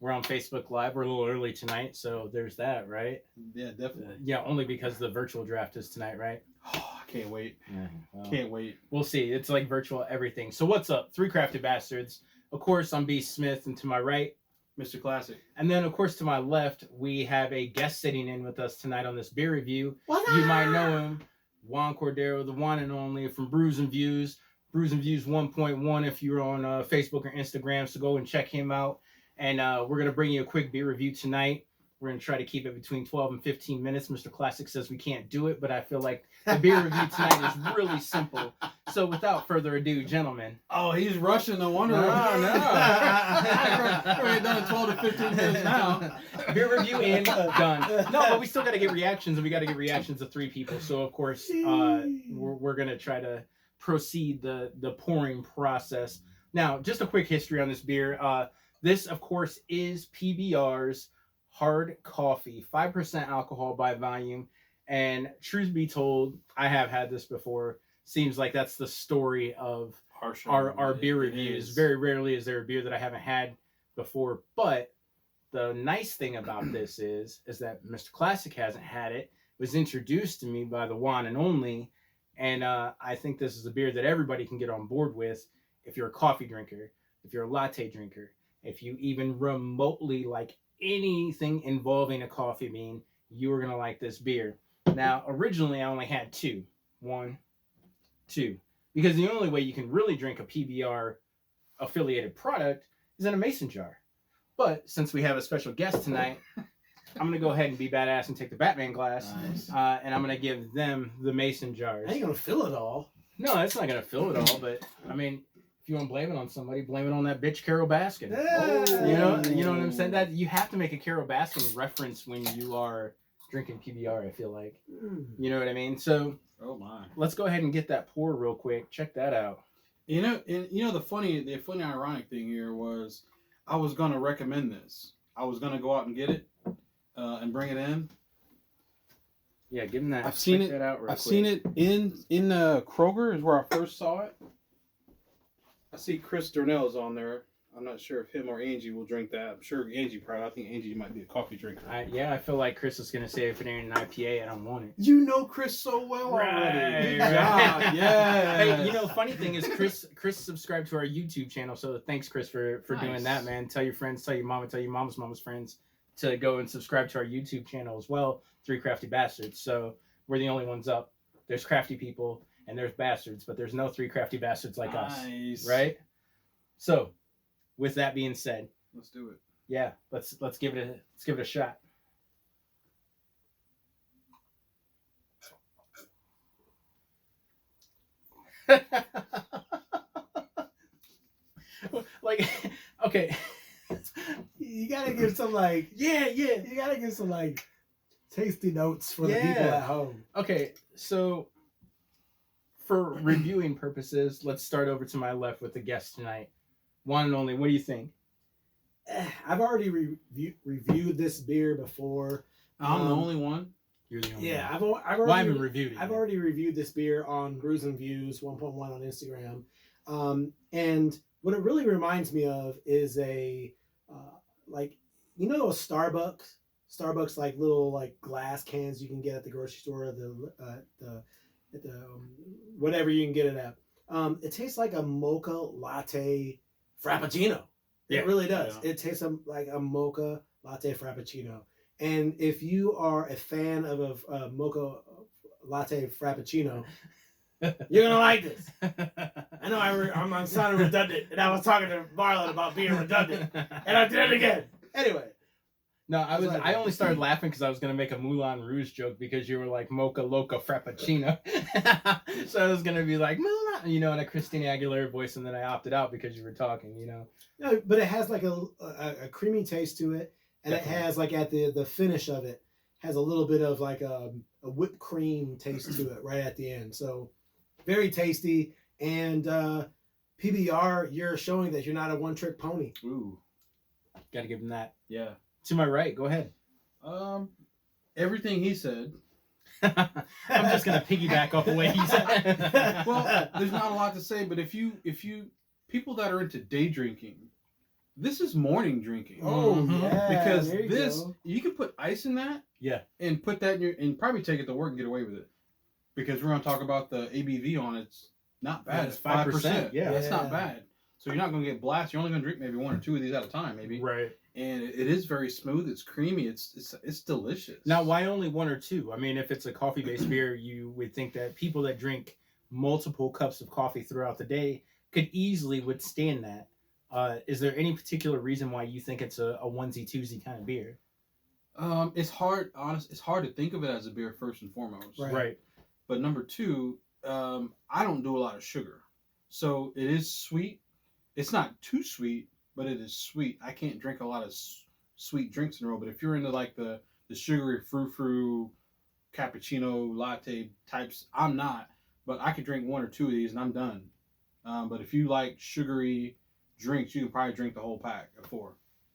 We're on Facebook Live. We're a little early tonight, so there's that, right? Yeah, definitely. Yeah, only because the virtual draft is tonight, right? Oh, I can't wait. Yeah, well, Can't wait. we'll see. It's like virtual everything. So what's up? Three Crafty Bastards. Of course, I'm B. Smith, and to my right, Mr. Classic. and then of course to my left, we have a guest sitting in with us tonight on this beer review. You might know him, Juan Cordero, the one and only from Brews and Views. Brews and Views 1.1 if you're on Facebook or Instagram, so go and check him out. And we're going to bring you a quick beer review tonight. We're going to try to keep it between 12 and 15 minutes. Mr. Classic says we can't do it, but I feel like the beer review tonight is really simple. So without further ado, gentlemen. Oh, he's rushing. No wonder. No. We're already done 12 to 15 minutes now. Beer review and done. No, but we still got to get reactions, and we got to get reactions of 3 people. So, of course, we're going to try to proceed the pouring process. Now, just a quick history on this beer. This, of course, is PBR's Hard Coffee, 5% alcohol by volume. And truth be told, I have had this before. Seems like that's the story of our beer reviews. Very rarely is there a beer that I haven't had before. But the nice thing about this is that Mr. Classic hasn't had it. It was introduced to me by the one and only. And I think this is a beer that everybody can get on board with if you're a coffee drinker, if you're a latte drinker, if you even remotely like anything involving a coffee bean, you are going to like this beer. Now, originally, I only had 2. 1, 2. Because the only way you can really drink a PBR affiliated product is in a mason jar. But since we have a special guest tonight, I'm going to go ahead and be badass and take the Batman glass. Nice. And I'm going to give them the mason jars. I ain't going to fill it all. No, that's not going to fill it all. But, I mean, if you want to blame it on somebody, blame it on that bitch Carol Baskin. Hey. You know what I'm saying? That you have to make a Carol Baskin reference when you are drinking PBR, I feel like. You know what I mean? So, Oh my. let's go ahead and get that pour real quick. Check that out. The funny ironic thing here was I was gonna recommend this. I was gonna go out and get it and bring it in. Yeah, give him that. I've seen Check it. that out real I've quick. seen it in Kroger is where I first saw it. I see Chris Darnell's on there. I'm not sure if him or Angie will drink that. I'm sure Angie probably. I think Angie might be a coffee drinker. I feel like Chris is going to say if it ain't an IPA, I don't want it. You know Chris so well already. Good Right. job. Yeah. Hey, funny thing is Chris subscribed to our YouTube channel, so thanks, Chris, for doing Nice. that, man. Tell your friends, tell your mama, tell your mama's friends to go and subscribe to our YouTube channel as well, 3 Crafty Bastards. So we're the only ones up. There's crafty people and there's bastards, but there's no 3 crafty bastards like us, right? So, with that being said, Let's do it. yeah, let's give it a shot. Like, okay, You got to give some, like, yeah. you got to give some, like, tasty notes for the people at home. Okay, so for reviewing purposes, let's start over to my left with the guest tonight. One and only, what do you think? I've already reviewed this beer before. I'm the only one. You're the only Yeah, one. I've Well, I already haven't reviewed it. I've yet. already reviewed this beer on Brews and Views 1.1 on Instagram. And what it really reminds me of is a like, you know, a Starbucks like little like glass cans you can get at the grocery store, at the whatever you can get it at. It tastes like a mocha latte frappuccino. Yeah. It really does. Yeah. It tastes like a mocha latte frappuccino. And if you are a fan of a mocha latte frappuccino, you're gonna like this. I know I'm sounding redundant, and I was talking to Marlon about being redundant, and I did it again. Anyway, No, I only started laughing because I was gonna make a Moulin Rouge joke because you were like Mocha Loca Frappuccino, so I was gonna be like Moulin, in a Christina Aguilera voice, and then I opted out because you were talking, no, but it has like a creamy taste to it, and Definitely. it has like at the finish of it has a little bit of like a whipped cream taste to it right at the end. So very tasty, and PBR, you're showing that you're not a one-trick pony. Ooh. Got to give him that. Yeah. To my right, go ahead. Everything he said. I'm just gonna piggyback off of what he said. Well, there's not a lot to say, but if you people that are into day drinking, This is morning drinking. Oh Mhm. yeah, Because there you this, go. you can put ice in that. Yeah. And put that in your, and probably take it to work and get away with it. Because we're going to talk about the ABV on it. It's not bad. Yeah, It's 5%. yeah. That's not Yeah. bad. So you're not going to get blasted. You're only going to drink maybe 1 or 2 of these at a time, maybe. Right. And it is very smooth. It's creamy. It's delicious. Now, why only 1 or 2? I mean, if it's a coffee-based beer, you would think that people that drink multiple cups of coffee throughout the day could easily withstand that. Is there any particular reason why you think it's a onesie-twosie kind of beer? It's hard. It's hard to think of it as a beer first and foremost. Right. But number 2, I don't do a lot of sugar, so it is sweet. It's not too sweet, but it is sweet. I can't drink a lot of sweet drinks in a row. But if you're into like the sugary frou-frou, cappuccino, latte types, I'm not. But I could drink 1 or 2 of these and I'm done. But if you like sugary drinks, you can probably drink the whole pack of 4.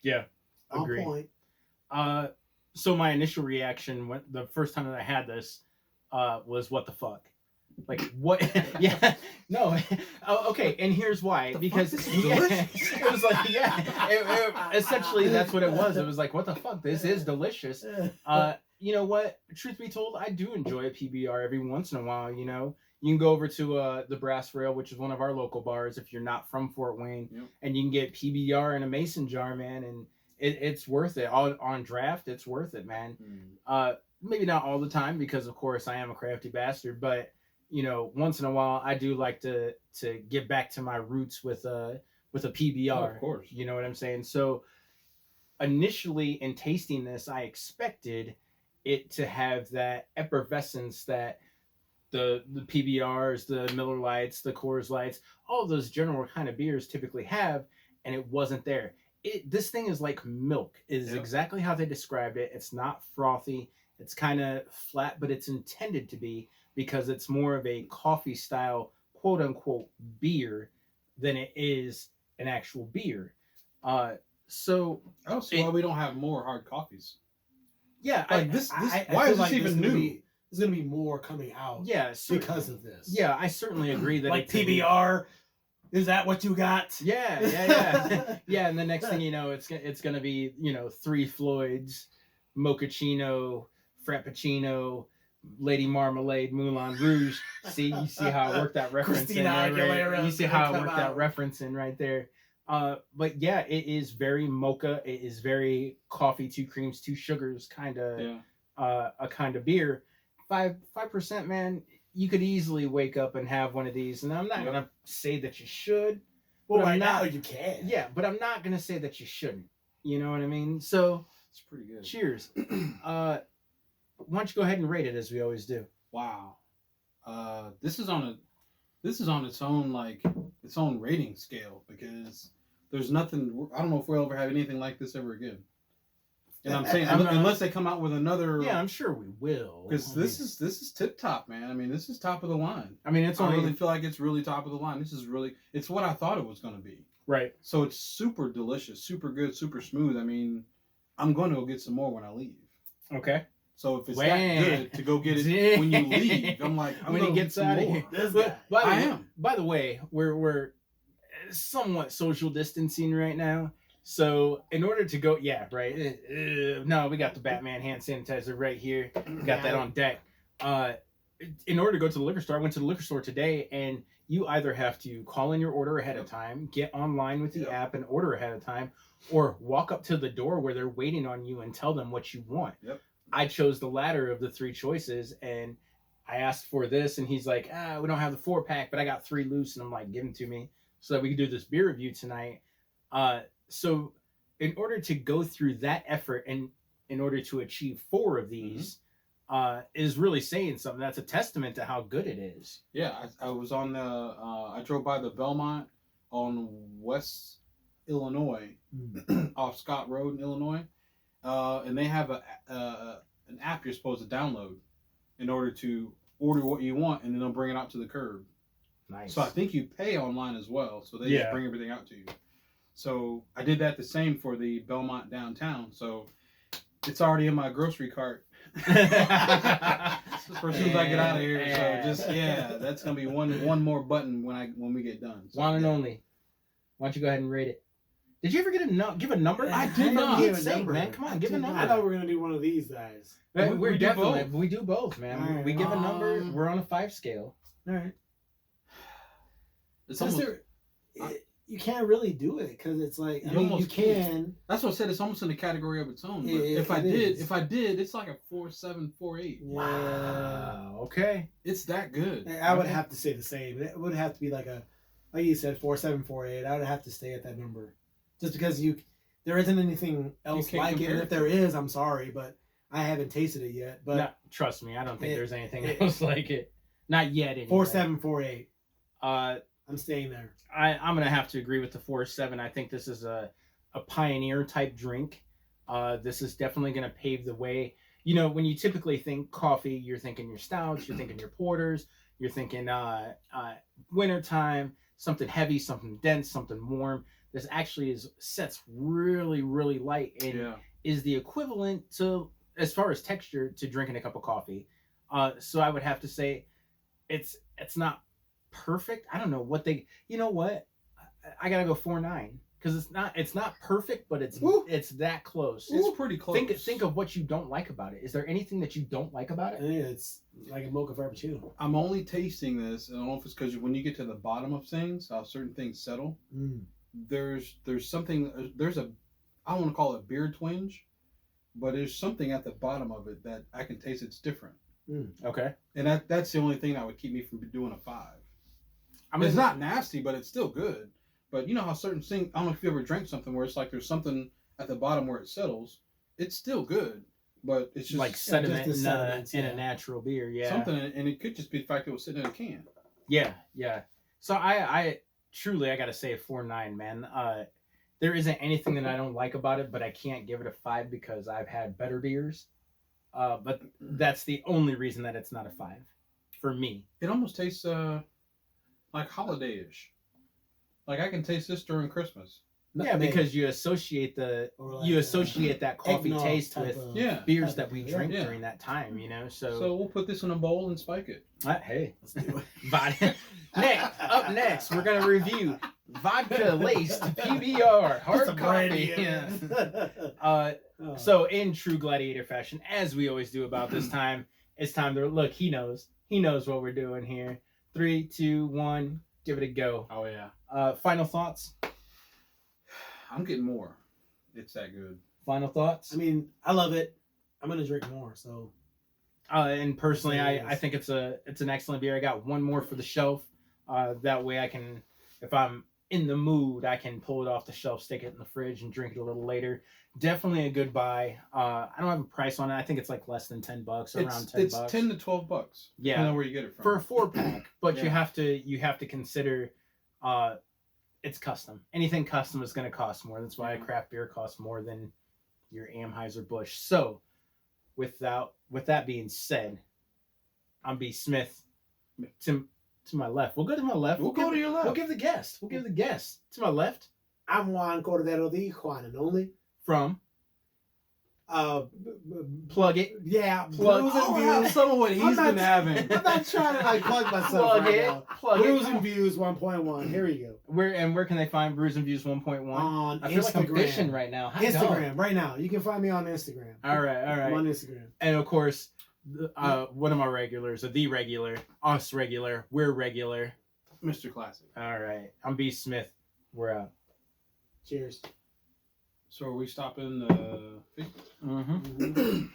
Yeah, On agree. point. So my initial reaction when the first time that I had this was, what the fuck? Like, what? Yeah, no. Oh, okay, and here's why. Because This is yeah, delicious. it was like, essentially that's what it was. It was like, what the fuck? This is delicious. You know what? Truth be told, I do enjoy a PBR every once in a while. You know, you can go over to the Brass Rail, which is one of our local bars, if you're not from Fort Wayne, Yep. and you can get PBR in a mason jar, man, and it's worth it. On draft, it's worth it, man. Maybe not all the time, because of course I am a crafty bastard, but you know, once in a while I do like to get back to my roots with a PBR. Oh, of course. You know what I'm saying? So initially in tasting this, I expected it to have that effervescence that the PBRs, the Miller Lights, the Coors Lights, all those general kind of beers typically have, and it wasn't there. This thing is like milk, is Yep. exactly how they described it. It's not frothy. It's kind of flat, but it's intended to be, because it's more of a coffee style, quote unquote, beer than it is an actual beer. So I don't see why we don't have more hard coffees. yeah, Like why feel is this even new? There's gonna be more coming out. Yeah, because of this. Yeah, I certainly agree that Like it's PBR. Is that what you got? Yeah. Yeah, and the next thing you know, it's gonna be, you know, 3 Floyds, Mochaccino, Frappuccino, Lady Marmalade, Moulin Rouge. You see how I worked that reference Christina in right? Aguilera You see is how I gonna worked come that out. reference in right there. But yeah, it is very mocha. It is very coffee, 2 creams, 2 sugars kind of a kind of beer. 5%, man. You could easily wake up and have one of these, and I'm not gonna say that you should. Well, but right I'm now not- you can. Yeah, but I'm not gonna say that you shouldn't. You know what I mean? So, It's pretty good. cheers. Why don't you go ahead and rate it as we always do? Wow. This is on its own, like, its own rating scale, because there's nothing. I don't know if we'll ever have anything like this ever again. And I'm saying unless they come out with another. Yeah, I'm sure we will. Because this is tip top, man. I mean, this is top of the line. I mean, it's I only really feel like it's really top of the line. It's what I thought it was going to be. right. So it's super delicious, super good, super smooth. I mean, I'm going to go get some more when I leave. Okay. So if it's Wah. that good to go get it when you leave, I'm like, I'm When he gonna gets get some out of more. here. This But guy. by the I way, am. By the way, we're somewhat social distancing right now. So in order to go, right. No, we got the Batman hand sanitizer right here. We got that on deck. In order to go to the liquor store, I went to the liquor store today, and you either have to call in your order ahead of time, get online with the app and order ahead of time, or walk up to the door where they're waiting on you and tell them what you want. Yep. I chose the latter of the 3 choices, and I asked for this, and he's like, we don't have the 4-pack, but I got 3 loose, and I'm like, give them to me so that we can do this beer review tonight. So in order to go through that effort and in order to achieve 4 of these, is really saying something. That's a testament to how good it is. Yeah, I was on the. I drove by the Belmont on West Illinois, off Scott Road in Illinois, and they have an app you're supposed to download in order to order what you want, and then they'll bring it out to the curb. Nice. So I think you pay online as well, so they Yeah. just bring everything out to you. So I did that the same for the Belmont downtown. So it's already in my grocery cart. For as soon as I get out of here, so that's gonna be one more button when we get done. So, One and only. Why don't you go ahead and rate it? Did you ever give a number? I did not. Give give a sake, number. man. Come on, give a number. I thought we were gonna do one of these guys. We're we do definitely both. we do both, man. All right. We give a number. We're on a 5 scale. All right. It's Because almost, you can't really do it because it's like I You mean, you almost can. that's what I said. It's almost in a category of its own. But It if I is. did, it's like a 4.7, 4.8. Yeah. Wow. Okay. It's that good. I would have to say the same. It would have to be like you said, 4.7, 4.8. I would have to stay at that number, just because there isn't anything else can't like it. compare And it. if there is, I'm sorry, but I haven't tasted it yet. But No, trust me, I don't think it- there's anything it- else like it. Not yet. Anyway. 4.7, 4.8. Uh, I'm staying there. I'm gonna have to agree with the 4.7. I think this is a pioneer type drink. This is definitely gonna pave the way. You know, when you typically think coffee, you're thinking your stouts, you're thinking your porters, you're thinking wintertime, something heavy, something dense, something warm. This actually sets really, really light and Yeah. is the equivalent to, as far as texture, to drinking a cup of coffee. So I would have to say it's not perfect. I don't know what you know what? I gotta go 4.9 because it's not perfect, but Woo. it's that close. It's pretty close. Think of what you don't like about it. Is there anything that you don't like about it? Yeah, it's like a mocha frappuccino. I'm only tasting this. I don't know if it's because when you get to the bottom of things, how certain things settle. Mm. There's something. I don't want to call it beer twinge, but there's something at the bottom of it that I can taste. It's different, Okay. and that's the only thing that would keep me from doing a 5. I mean, It's not nasty, but it's still good. But you know how certain things. I don't know if you ever drank something where it's like there's something at the bottom where it settles. It's still good, but it's just like sediment just the sediments, in yeah. a natural beer. Yeah. something, and it could just be the fact that it was sitting in a can. Yeah. So I truly I gotta say a 4.9, man. There isn't anything that I don't like about it, but I can't give it a 5 because I've had better beers. But that's the only reason that it's not a 5 for me. It almost tastes like holiday-ish. Like I can taste this during Christmas. Yeah, because you associate Or like, that coffee eggnog taste type with of- Yeah. beers type that of we beer. drink Yeah. during that time, you know. So we'll put this in a bowl and spike it. Hey, Let's do it. vodka. Up next, we're gonna review vodka laced PBR hard It's a brand coffee. new- Yeah. Oh. So in true gladiator fashion, as we always do about this time, it's time to look. He knows what we're doing here. 3, 2, 1, give it a go. Oh yeah. Final thoughts. I'm getting more. It's that good. Final thoughts. I mean, I love it. I'm gonna drink more. So And personally, Yes, it I is. think it's an excellent beer. I got one more for the shelf. That way I can, if I'm in the mood, I can pull it off the shelf, stick it in the fridge, and drink it a little later. Definitely a good buy. I don't have a price on it. I think it's like less than $10, around $10. It's $10 to $12. Yeah. Depending on where you get it from. For a 4-pack, but you Yeah. have to consider it's custom. Anything custom is going to cost more. That's why a craft beer costs more than your Anheuser-Busch. So, with that being said, I'm B. Smith. To my left. We'll go to my left. We'll go to your left. We'll give the guest. To my left I'm Juan Cordero, the Juan and only. from B- Plug It. yeah, Plug- Brews I'll and have Views. some of what he's I'm not- been having. I'm not trying to like plug myself Plug right it. now. Plug Brews it. and Views 1.1. Here you go. Where can they find Brews and Views 1.1? On I feel like I'm Instagram. fishing right now. Hot dog. Instagram right now. You can find me on Instagram. All right. I'm on Instagram. And of course, one of my regulars, the regular, us regular, we're regular. Mr. Classic. All right. I'm B. Smith. We're out. Cheers. So are we stopping Mm-hmm. Mhm.